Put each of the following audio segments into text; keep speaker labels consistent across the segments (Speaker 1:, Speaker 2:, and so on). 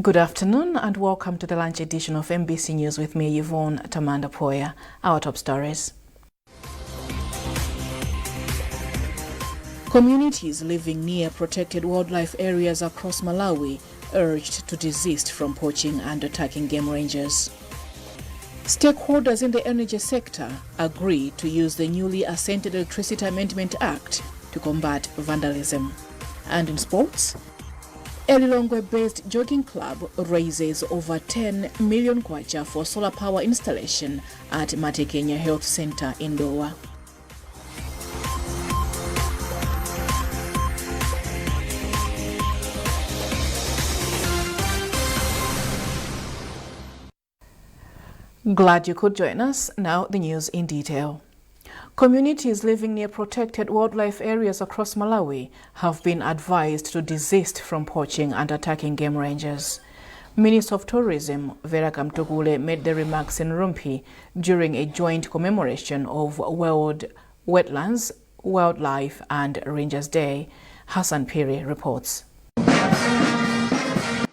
Speaker 1: Good afternoon and welcome to the lunch edition of MBC News with me, Yvonne Tamanda Poya. Our top stories. Communities living near protected wildlife areas across Malawi urged to desist from poaching and attacking game rangers. Stakeholders in the energy sector agree to use the newly assented Electricity Amendment Act to combat vandalism. And in sports, a Lilongwe-based jogging club raises over 10 million kwacha for solar power installation at Matekenya Health Center in Dowa. Glad you could join us. Now the news in detail. Communities living near protected wildlife areas across Malawi have been advised to desist from poaching and attacking game rangers. Minister of Tourism Vera Kamtogule made the remarks in Rumpi during a joint commemoration of World Wetlands, Wildlife and Rangers Day. Hassan Piri reports.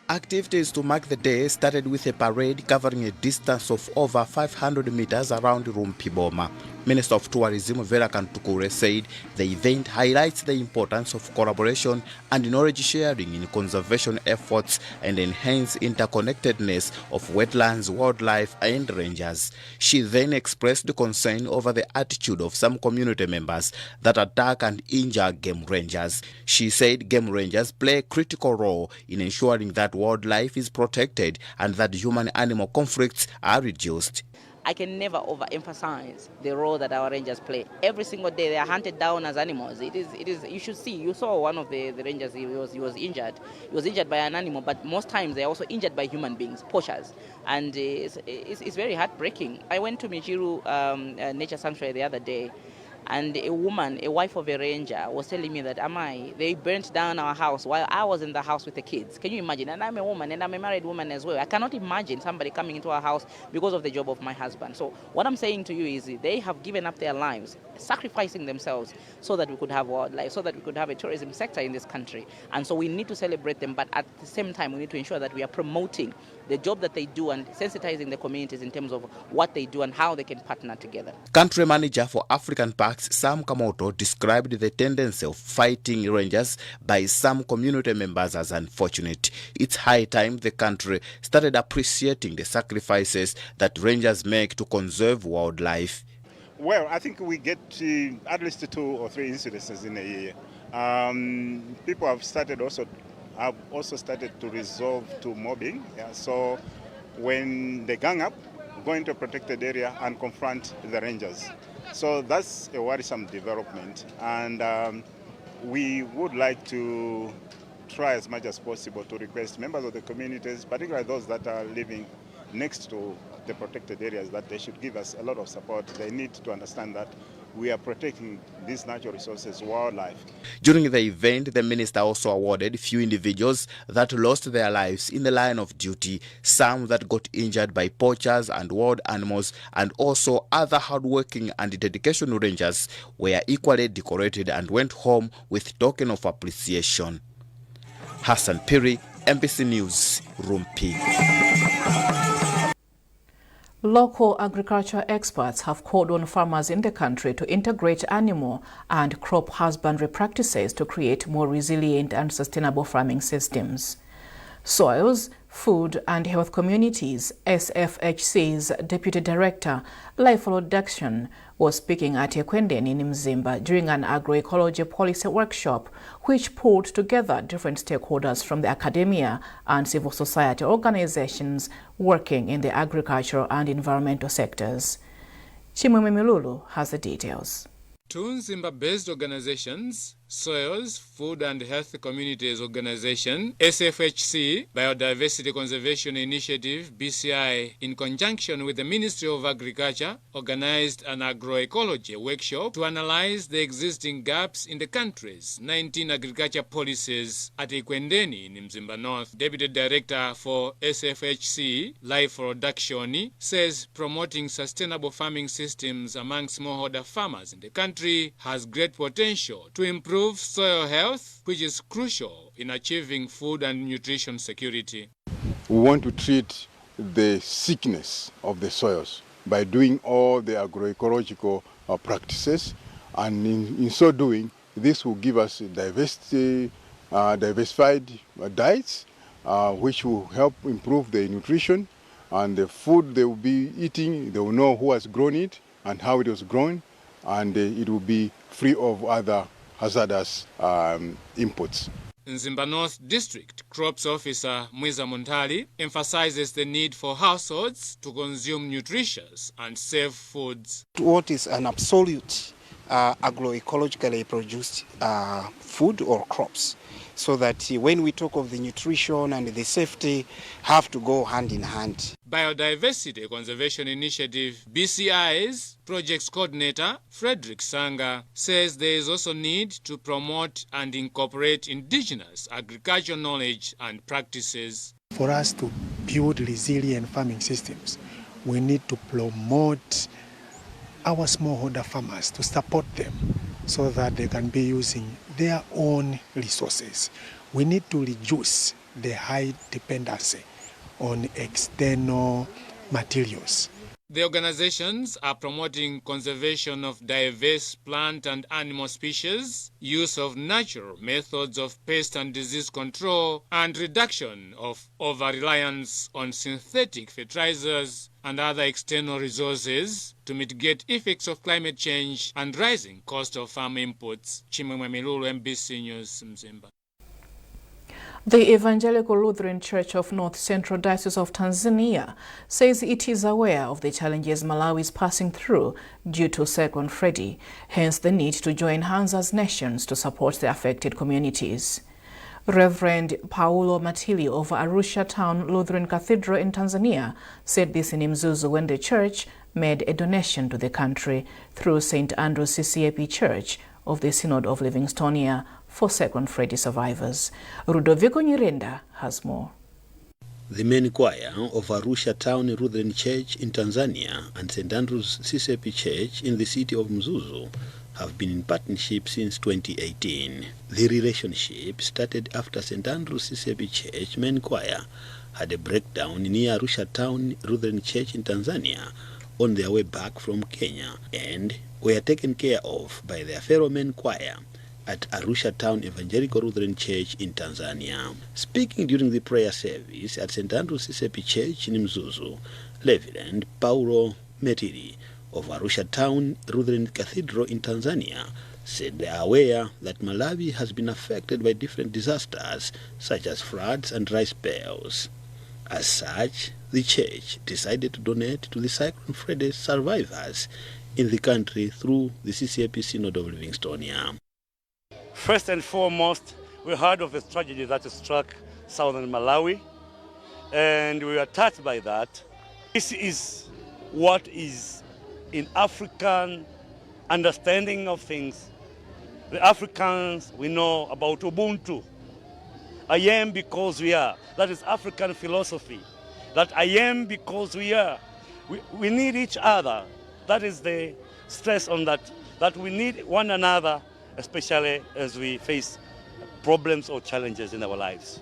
Speaker 2: Activities to mark the day started with a parade covering a distance of over 500 meters around Rumpi Boma. Minister of Tourism Vera Kamtogule said the event highlights the importance of collaboration and knowledge sharing in conservation efforts and enhance interconnectedness of wetlands, wildlife and rangers. She then expressed concern over the attitude of some community members that attack and injure game rangers. She said game rangers play a critical role in ensuring that wildlife is protected and that human-animal conflicts are reduced.
Speaker 3: I can never overemphasize the role that our rangers play. Every single day they are hunted down as animals. It is. You should see. You saw one of the rangers. He was injured. He was injured by an animal, but most times they are also injured by human beings, poachers, and it's very heartbreaking. I went to Michiru Nature Sanctuary the other day, and a woman, a wife of a ranger, was telling me that they burnt down our house while I was in the house with the kids. Can you imagine? And I'm a woman, and I'm a married woman as well. I cannot imagine somebody coming into our house because of the job of my husband. So what I'm saying to you is they have given up their lives, sacrificing themselves so that we could have wildlife, so that we could have a tourism sector in this country. And so we need to celebrate them, but at the same time, we need to ensure that we are promoting the job that they do and sensitizing the communities in terms of what they do and how they can partner together.
Speaker 2: Country manager for African Parks, Sam Kamoto, described the tendency of fighting rangers by some community members as unfortunate. It's high time the country started appreciating the sacrifices that rangers make to conserve wildlife.
Speaker 4: Well, I think we get to at least 2 or 3 incidences in a year. People have also started to resolve to mobbing. Yeah? So when they gang up, go into a protected area and confront the rangers. So that's a worrisome development, and we would like to try as much as possible to request members of the communities, particularly those that are living next to the protected areas, that they should give us a lot of support. They need to understand that we are protecting these natural resources, wildlife.
Speaker 2: During the event, the minister also awarded few individuals that lost their lives in the line of duty, some that got injured by poachers and wild animals, and also other hardworking and dedication rangers were equally decorated and went home with token of appreciation. Hassan Piri, MBC News, Rumpi.
Speaker 1: Local agriculture experts have called on farmers in the country to integrate animal and crop husbandry practices to create more resilient and sustainable farming systems. Soils, Food and Health Communities, SFHC's Deputy Director, Life Production, was speaking at Ekwendeni in Mzimba during an agroecology policy workshop which pulled together different stakeholders from the academia and civil society organizations working in the agricultural and environmental sectors. Chimweme Milulu has the details.
Speaker 5: Two Mzimba-based organizations, Soils, Food and Health Communities Organization, SFHC, Biodiversity Conservation Initiative, BCI, in conjunction with the Ministry of Agriculture, organized an agroecology workshop to analyze the existing gaps in the country's 19 agriculture policies at Ekwendeni in Mzimba North. Deputy Director for SFHC, Life Production, says promoting sustainable farming systems among smallholder farmers in the country has great potential to improve soil health, which is crucial in achieving food and nutrition security.
Speaker 6: We want to treat the sickness of the soils by doing all the agroecological practices, and in so doing, this will give us diversified diets, which will help improve the nutrition and the food they will be eating. They will know who has grown it and how it was grown, and it will be free of other hazardous inputs.
Speaker 5: Nzimba North District Crops Officer Mwiza Muntali emphasizes the need for households to consume nutritious and safe foods.
Speaker 7: What is an absolute agroecologically produced food or crops, so that when we talk of the nutrition and the safety have to go hand in hand.
Speaker 5: Biodiversity Conservation Initiative BCI's Projects Coordinator Frederick Sanga says there is also need to promote and incorporate indigenous agricultural knowledge and practices.
Speaker 8: For us to build resilient farming systems, we need to promote our smallholder farmers, to support them so that they can be using their own resources. We need to reduce the high dependency on external materials.
Speaker 5: The organizations are promoting conservation of diverse plant and animal species, use of natural methods of pest and disease control, and reduction of over-reliance on synthetic fertilizers and other external resources to mitigate effects of climate change and rising cost of farm inputs. Chimwemwe Milulu, MBC News, Mzimba.
Speaker 1: The Evangelical Lutheran Church of North Central Diocese of Tanzania says it is aware of the challenges Malawi is passing through due to Cyclone Freddy, hence the need to join hands as nations to support the affected communities. Reverend Paulo Matili of Arusha Town Lutheran Cathedral in Tanzania said this in Mzuzu when the church made a donation to the country through St. Andrew's CCAP Church of the Synod of Livingstonia for Cyclone Freddy survivors. Rudoviko Nyirenda has more.
Speaker 2: The main choir of Arusha Town Lutheran Church in Tanzania and St. Andrew's CCAP Church in the city of Mzuzu have been in partnership since 2018. The relationship started after St. Andrew's CCAP Church main choir had a breakdown near Arusha Town Lutheran Church in Tanzania on their way back from Kenya, and were taken care of by their fellow main choir at Arusha Town Evangelical Lutheran Church in Tanzania. Speaking during the prayer service at St. Andrew's CCAP Church in Mzuzu, Reverend Paulo Matili of Arusha Town Lutheran Cathedral in Tanzania said they are aware that Malawi has been affected by different disasters such as floods and dry spells. As such, the church decided to donate to the Cyclone Freddy survivors in the country through the CCAP Synod of Livingstonia.
Speaker 9: First and foremost, we heard of the tragedy that struck southern Malawi, and we were touched by that. This is what is in African understanding of things. The Africans, we know about Ubuntu. I am because we are. That is African philosophy. That I am because we are. We need each other. That is the stress on that. That we need one another, especially as we face problems or challenges in our lives.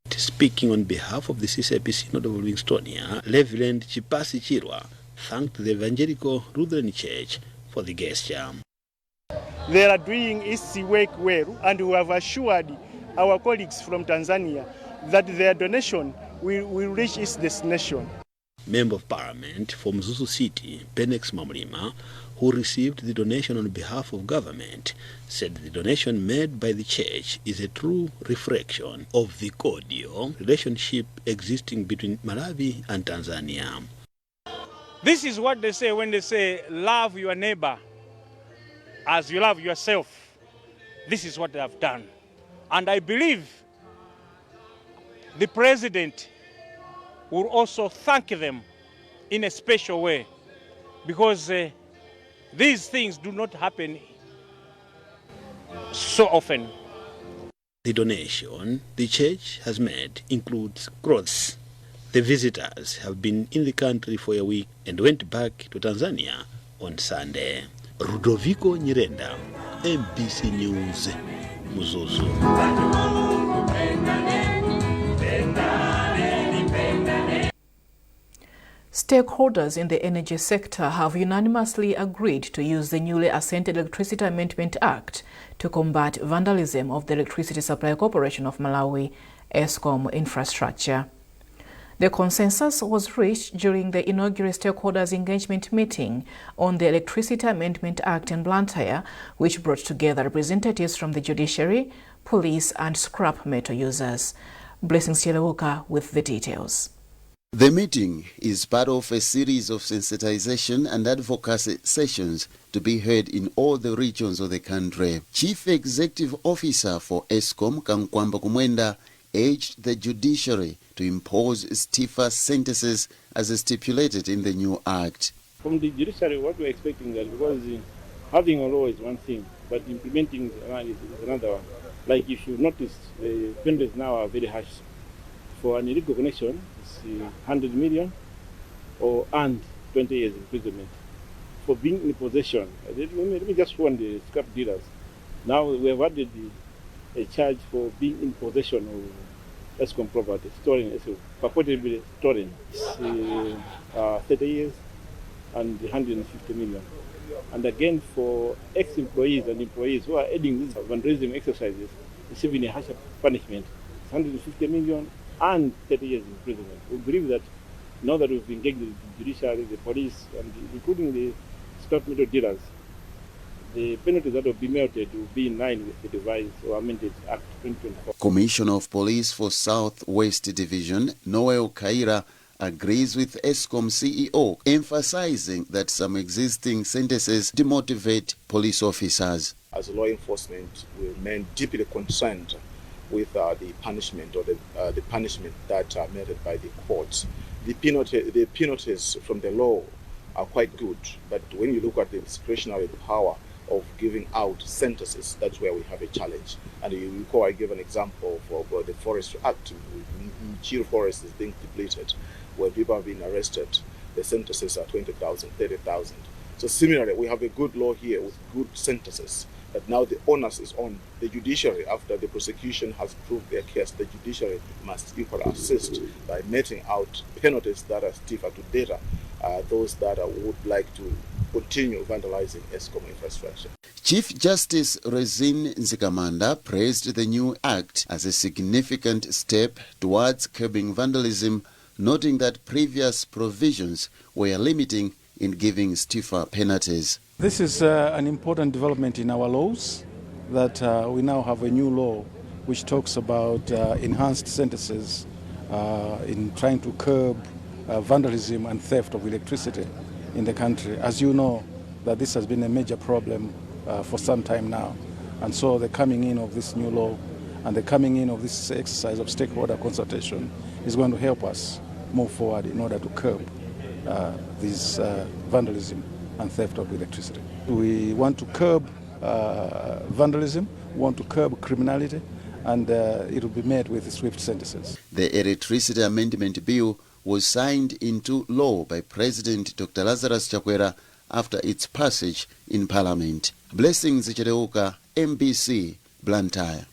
Speaker 2: Speaking on behalf of the CCAP Synod of Livingstonia, Reverend Chipasi Chirwa thanked the Evangelical Lutheran Church for the gesture.
Speaker 10: They are doing its work well, and we have assured our colleagues from Tanzania that their donation will reach its destination.
Speaker 2: Member of Parliament from Mzuzu City, Penex Mamlima, who received the donation on behalf of government, said the donation made by the church is a true reflection of the cordial relationship existing between Malawi and Tanzania.
Speaker 10: This is what they say when they say, love your neighbor as you love yourself. This is what they have done. And I believe the president will also thank them in a special way, because these things do not happen so often.
Speaker 2: The donation the church has made includes clothes. The visitors have been in the country for a week and went back to Tanzania on Sunday. Rudoviko Nyirenda, MBC News, Mzuzu.
Speaker 1: Stakeholders in the energy sector have unanimously agreed to use the newly assented Electricity Amendment Act to combat vandalism of the Electricity Supply Corporation of Malawi, ESCOM infrastructure. The consensus was reached during the inaugural stakeholders engagement meeting on the Electricity Amendment Act in Blantyre, which brought together representatives from the judiciary, police and scrap metal users. Blessings Chelewuka with the details.
Speaker 11: The meeting is part of a series of sensitization and advocacy sessions to be heard in all the regions of the country. Chief Executive Officer for ESCOM, Kankwamba Kumwenda, urged the judiciary to impose stiffer sentences as stipulated in the new act.
Speaker 12: From the judiciary, what we're expecting that, because having a law is one thing, but implementing is another one. Like if you notice, the penalties now are very harsh. For an illegal connection, it's 100 million and 20 years imprisonment. For being in possession, let me just warn the scrap dealers. Now we have added a charge for being in possession of ESCOM property, storing, purportedly storing. It's 30 years and 150 million. And again, for ex-employees and employees who are aiding these vandalism exercises, receiving a harsher punishment, it's 150 million and 30 years imprisonment. We believe that now that we've engaged with the judiciary, the police, and including the scrap metal dealers, the penalties that will be melted will be in line with the revised or amended Act 2024.
Speaker 11: Commissioner of Police for South West Division, Noel Kaira, agrees with ESCOM CEO, emphasizing that some existing sentences demotivate police officers.
Speaker 13: As law enforcement, we remain deeply concerned with the punishment or the punishment that are meted by the courts. The penalties from the law are quite good, but when you look at the discretionary power of giving out sentences, that's where we have a challenge. And you recall I gave an example for the Forest Act. Chill forest is being depleted, where people have been arrested. The sentences are 20,000, 30,000. So similarly, we have a good law here with good sentences. But now the onus is on the judiciary. After the prosecution has proved their case, the judiciary must equally assist by meting out penalties that are stiffer to deter those that would like to continue vandalizing ESCOM infrastructure.
Speaker 11: Chief Justice Rezin Nzikamanda praised the new act as a significant step towards curbing vandalism, noting that previous provisions were limiting in giving stiffer penalties.
Speaker 14: This is an important development in our laws, that we now have a new law which talks about enhanced sentences in trying to curb vandalism and theft of electricity in the country. As you know, that this has been a major problem for some time now. And so the coming in of this new law and the coming in of this exercise of stakeholder consultation is going to help us move forward in order to curb this vandalism and theft of electricity. We want to curb vandalism, we want to curb criminality, and it will be met with swift sentences.
Speaker 11: The Electricity Amendment Bill was signed into law by President Dr. Lazarus Chakwera after its passage in Parliament. Blessings Chelewuka, MBC, Blantyre.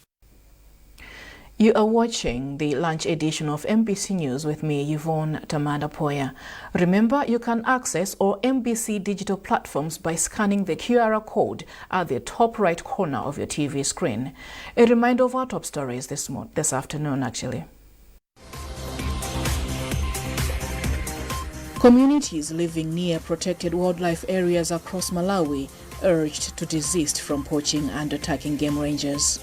Speaker 1: You are watching the lunch edition of MBC News with me, Yvonne Tamanda Poya. Remember, you can access all MBC digital platforms by scanning the QR code at the top right corner of your TV screen. A reminder of our top stories this afternoon, actually. Communities living near protected wildlife areas across Malawi urged to desist from poaching and attacking game rangers.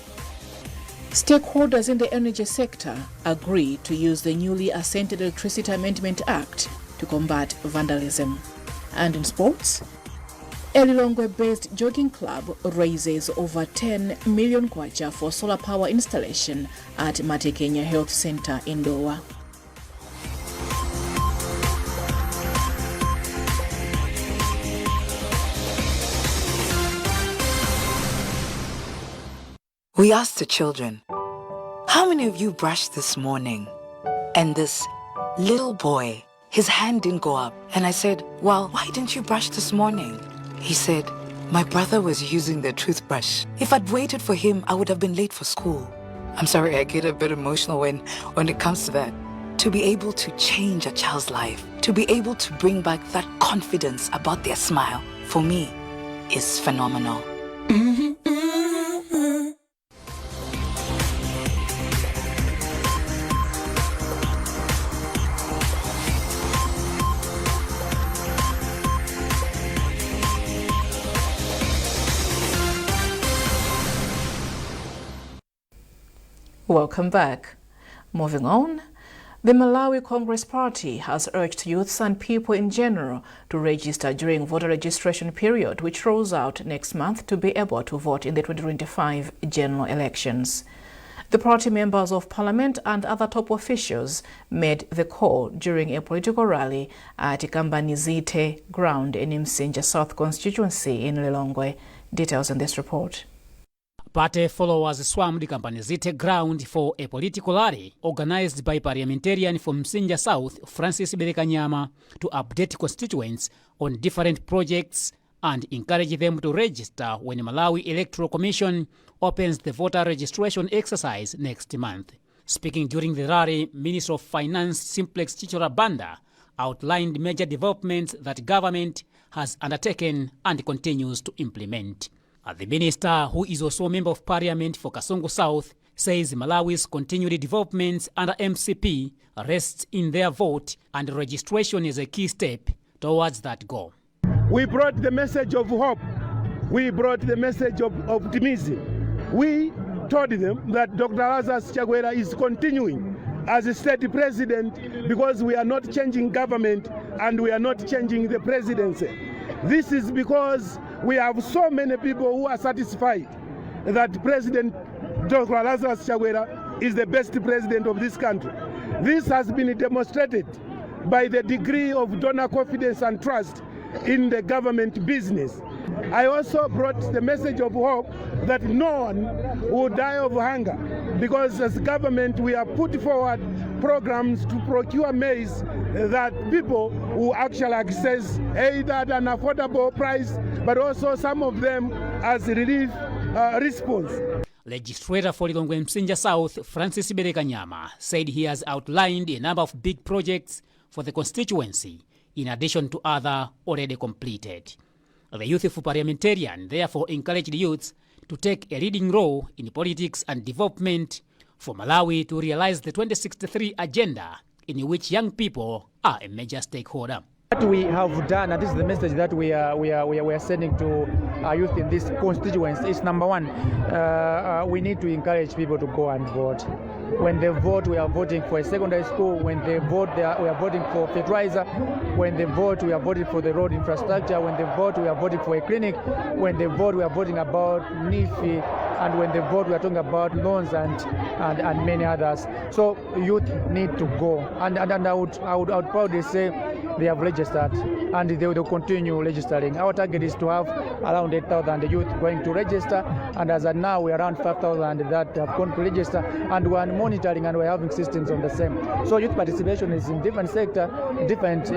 Speaker 1: Stakeholders in the energy sector agree to use the newly assented Electricity Amendment Act to combat vandalism. And in sports, a Lilongwe-based jogging club raises over 10 million kwacha for solar power installation at Matekenya Health Center in Dowa.
Speaker 15: We asked the children, how many of you brushed this morning? And this little boy, his hand didn't go up. And I said, well, why didn't you brush this morning? He said, my brother was using the toothbrush. If I'd waited for him, I would have been late for school. I'm sorry, I get a bit emotional when it comes to that. To be able to change a child's life, to be able to bring back that confidence about their smile, for me, is phenomenal.
Speaker 1: Welcome back. Moving on, the Malawi Congress Party has urged youths and people in general to register during voter registration period, which rolls out next month, to be able to vote in the 2025 general elections. The party members of parliament and other top officials made the call during a political rally at Kambanizite ground in Msinja South constituency in Lilongwe. Details in this report.
Speaker 16: Party followers swarmed Kambanizite ground for a political rally organized by parliamentarian from Msinja South, Francis Berekanyama, to update constituents on different projects and encourage them to register when Malawi Electoral Commission opens the voter registration exercise next month. Speaking during the rally, Minister of Finance Simplex Chichora Banda outlined major developments that government has undertaken and continues to implement. The minister, who is also a member of parliament for Kasongo South, says Malawi's continued developments under MCP rests in their vote, and registration is a key step towards that goal.
Speaker 17: We brought the message of hope. We brought the message of optimism. We told them that Dr. Lazarus Chakwera is continuing as a state president because we are not changing government and we are not changing the presidency. This is because we have so many people who are satisfied that President Dr. Lazarus Chakwera is the best president of this country. This has been demonstrated by the degree of donor confidence and trust in the government business. I also brought the message of hope that no one will die of hunger, because as government we have put forward programs to procure maize that people will actually access either at an affordable price, but also some of them as relief response.
Speaker 16: Legislator for Lilongwe Msinja South, Francis Berekanyama, said he has outlined a number of big projects for the constituency, in addition to other already completed. The youthful parliamentarian therefore encouraged youths to take a leading role in politics and development for Malawi to realize the 2063 agenda, in which young people are a major stakeholder.
Speaker 18: What we have done, and this is the message that we are sending to our youth in this constituency, is number one, we need to encourage people to go and vote. When they vote, we are voting for a secondary school. When they vote, we are voting for fertilizer. When they vote, we are voting for the road infrastructure. When they vote, we are voting for a clinic. When they vote, we are voting about NIFI. And when they vote, we are talking about loans and many others. So youth need to go. And I would proudly say they have registered and they will continue registering. Our target is to have around 8,000 youth going to register, and as of now we are around 5,000 that have gone to register, and we are monitoring and we are having systems on the same. So youth participation is in different sectors, different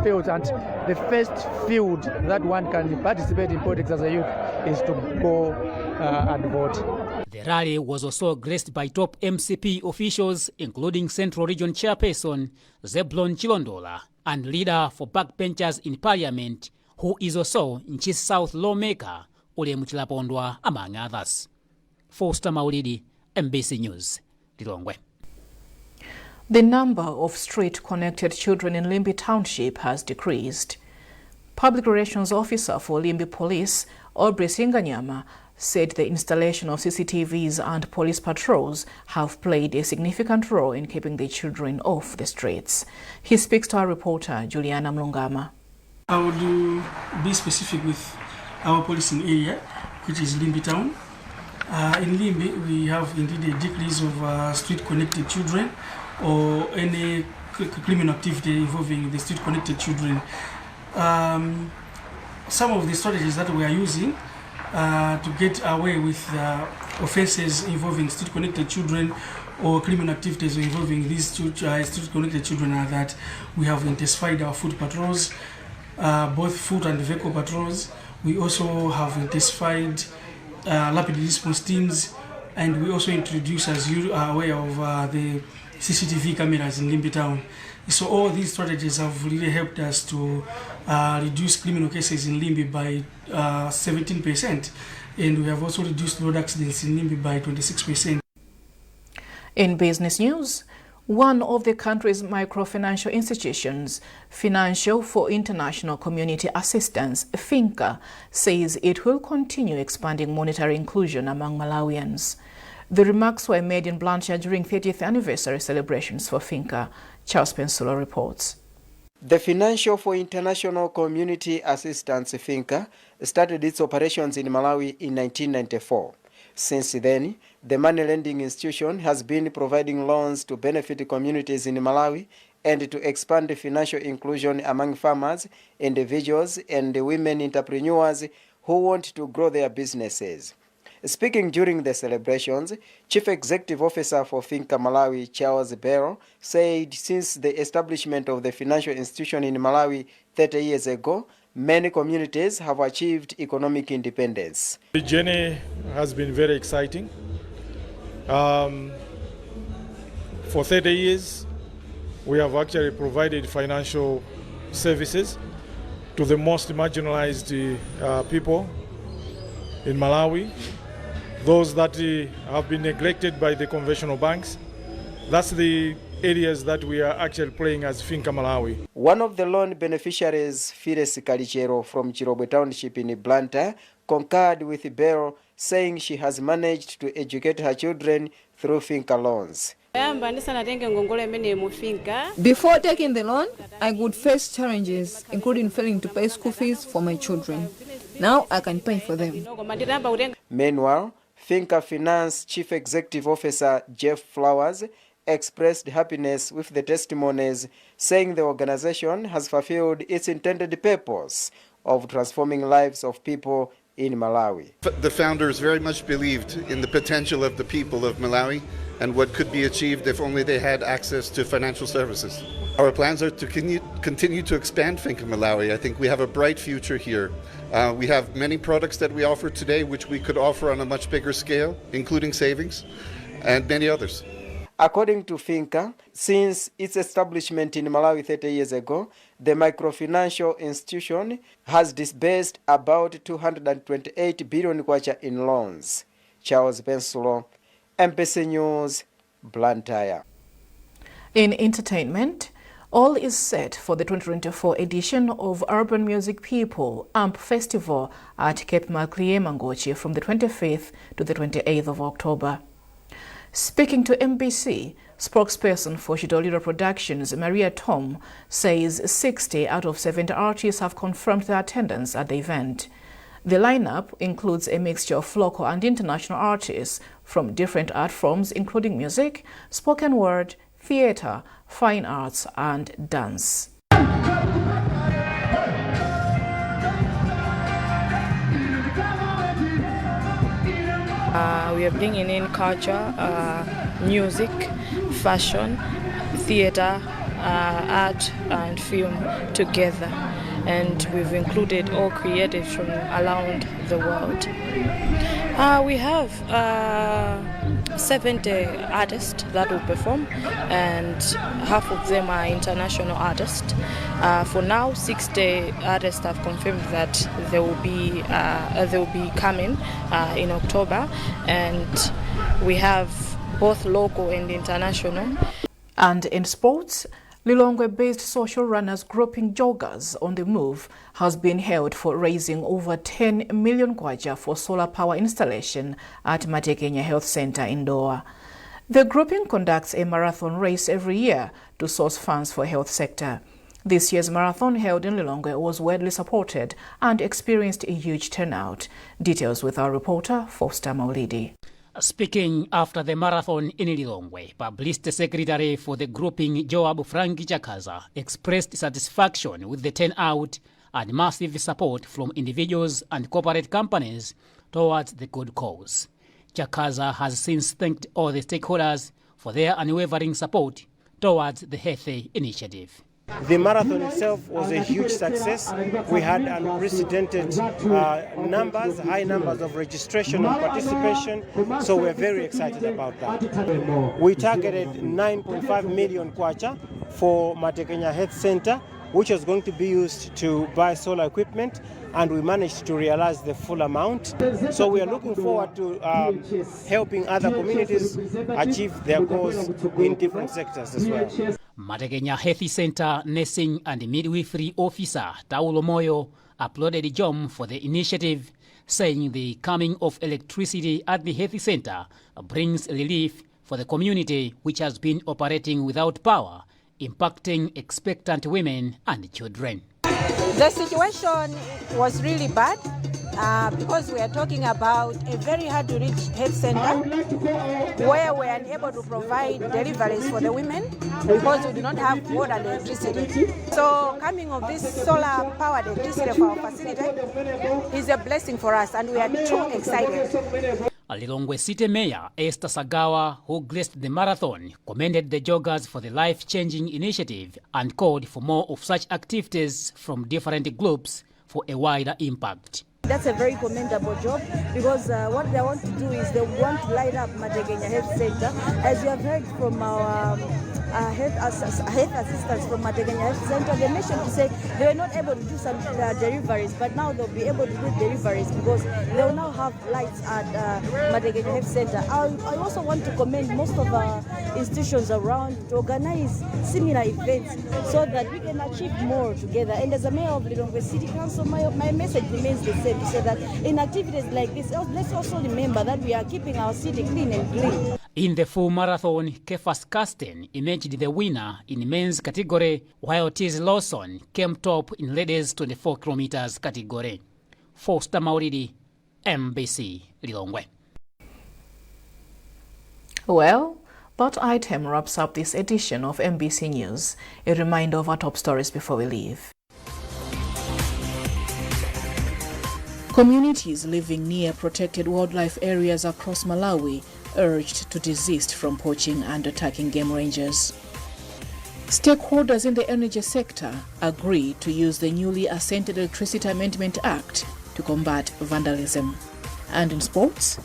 Speaker 18: fields, and the first field that one can participate in politics as a youth is to go and vote.
Speaker 16: The rally was also graced by top MCP officials, including Central Region Chairperson Zebulon Chilondola and leader for backbenchers in Parliament, who is also Nchisi South lawmaker Ule Muchilapondwa, among others. Foster Maulidi, MBC News, Lilongwe.
Speaker 1: The number of street-connected children in Limbi Township has decreased. Public Relations Officer for Limbi Police, Aubrey Singanyama, said the installation of CCTVs and police patrols have played a significant role in keeping the children off the streets. He speaks to our reporter, Juliana Mlungama.
Speaker 19: I would be specific with our policing area, which is Limbi Town. In Limbi, we have indeed a decrease of street-connected children or any criminal activity involving the street-connected children. Some of the strategies that we are using to get away with offenses involving street-connected children or criminal activities involving these street-connected children are that we have intensified our foot patrols, both foot and vehicle patrols. We also have intensified rapid response teams, and we also introduce, as you are aware of, the CCTV cameras in Limbi town. So all these strategies have really helped us to reduce criminal cases in Limbi by 17%, and we have also reduced road accidents in Limbi by 26%.
Speaker 1: In business news, one of the country's microfinancial institutions, Financial for International Community Assistance, FINCA, says it will continue expanding monetary inclusion among Malawians. The remarks were made in Blantyre during 30th anniversary celebrations for FINCA. Charles Pensulo reports.
Speaker 20: The Financial for International Community Assistance, FINCA, started its operations in Malawi in 1994. Since then, the money lending institution has been providing loans to benefit communities in Malawi and to expand financial inclusion among farmers, individuals, and women entrepreneurs who want to grow their businesses. Speaking during the celebrations, Chief Executive Officer for FINCA Malawi, Charles Barrow, said since the establishment of the financial institution in Malawi 30 years ago, many communities have achieved economic independence.
Speaker 21: The journey has been very exciting. For 30 years, we have actually provided financial services to the most marginalized people in Malawi, those that have been neglected by the conventional banks. That's the areas that we are actually playing as FINCA Malawi.
Speaker 20: One of the loan beneficiaries, Fires Kalichero from Chirobwe Township in Blantyre, concurred with Barrow, saying she has managed to educate her children through FINCA loans.
Speaker 22: Before taking the loan, I would face challenges, including failing to pay school fees for my children. Now I can pay for them.
Speaker 20: Meanwhile, FINCA Finance Chief Executive Officer Jeff Flowers expressed happiness with the testimonies, saying the organization has fulfilled its intended purpose of transforming lives of people in Malawi.
Speaker 23: The founders very much believed in the potential of the people of Malawi and what could be achieved if only they had access to financial services. Our plans are to continue to expand FINCA Malawi. I think we have a bright future here. We have many products that we offer today which we could offer on a much bigger scale, including savings and many others.
Speaker 20: According to FINCA, since its establishment in Malawi 30 years ago, the microfinancial institution has disbursed about 228 billion kwacha in loans. Charles Pensulo, MPC News, Blantyre.
Speaker 1: In entertainment, all is set for the 2024 edition of Urban Music People AMP Festival at Cape Macleay Mangochi from the 25th to the 28th of October. Speaking to MBC, spokesperson for Shidoliro Productions, Maria Tom, says 60 out of 70 artists have confirmed their attendance at the event. The lineup includes a mixture of local and international artists from different art forms, including music, spoken word, theatre, fine arts, and dance.
Speaker 24: We are bringing in culture, music, fashion, theatre, art and film together, and we've included all creatives from around the world. We have 70 artists that will perform, and half of them are international artists. For now, 60 artists have confirmed that they will be coming in October, and we have both local and international.
Speaker 1: And in sports, Lilongwe-based social runners grouping Joggers on the Move has been held for raising over 10 million kwacha for solar power installation at Matekenya Health Center in Doha. The grouping conducts a marathon race every year to source funds for health sector. This year's marathon held in Lilongwe was widely supported and experienced a huge turnout. Details with our reporter, Foster Maulidi.
Speaker 16: Speaking after the marathon in Lilongwe, Publicity Secretary for the grouping Joab Frank Chakaza expressed satisfaction with the turnout and massive support from individuals and corporate companies towards the good cause. Chakaza has since thanked all the stakeholders for their unwavering support towards the healthy initiative.
Speaker 3: The marathon itself was a huge success. We had unprecedented high numbers of registration and participation, so we're very excited about that. We targeted 9.5 million kwacha for Matekenya Health Center, which was going to be used to buy solar equipment, and we managed to realize the full amount. So we are looking forward to helping other communities achieve their goals in different sectors as well.
Speaker 16: Matekenya Health Center Nursing and Midwifery Officer Taulo Moyo applauded Jom for the initiative, saying the coming of electricity at the health center brings relief for the community, which has been operating without power, impacting expectant women and children.
Speaker 4: The situation was really bad because we are talking about a very hard to reach health center where we are unable to provide deliveries for the women because we do not have water and electricity. So coming of this solar powered electricity for our facility is a blessing for us, and we are too excited.
Speaker 16: Lilongwe City Mayor Esther Sagawa, who graced the marathon, commended the joggers for the life-changing initiative and called for more of such activities from different groups for a wider impact.
Speaker 6: That's a very commendable job because what they want to do is they want to light up Matekenya Health Center. As you have heard from our health assistants from Matekenya Health Center, they mentioned to say they were not able to do some deliveries, but now they'll be able to do deliveries because they will now have lights at Matekenya Health Center. I also want to commend most of our institutions around to organize similar events so that we can achieve more together. And as a mayor of Lilongwe City Council, my message remains the same, to say that in activities like this, let's also remember that we are keeping our city clean and green.
Speaker 16: In the full marathon, Kefas Kasten emerged the winner in men's category, while Tiz Lawson came top in ladies 24 kilometers category. Foster Mauridi, MBC, Lilongwe.
Speaker 1: Well, that item wraps up this edition of MBC News. A reminder of our top stories before we leave. Communities living near protected wildlife areas across Malawi urged to desist from poaching and attacking game rangers. Stakeholders in the energy sector agree to use the newly assented Electricity Amendment Act to combat vandalism. And in sports,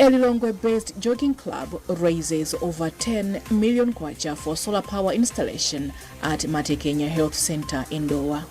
Speaker 1: a Lilongwe-based jogging club raises over 10 million kwacha for solar power installation at Matekenya Health Center in Dowa.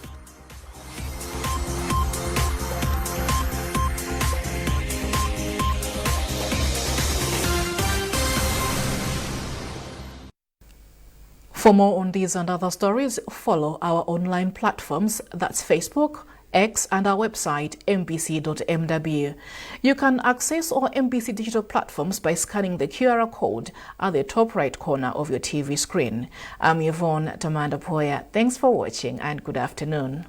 Speaker 1: For more on these and other stories, follow our online platforms, that's Facebook, X, and our website mbc.mw. You can access our MBC digital platforms by scanning the QR code at the top right corner of your TV screen. I'm Yvonne Tamanda Poya. Thanks for watching and good afternoon.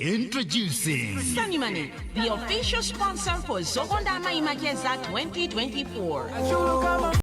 Speaker 7: Introducing
Speaker 25: Zimene, the official sponsor for Zagwedeza 2024.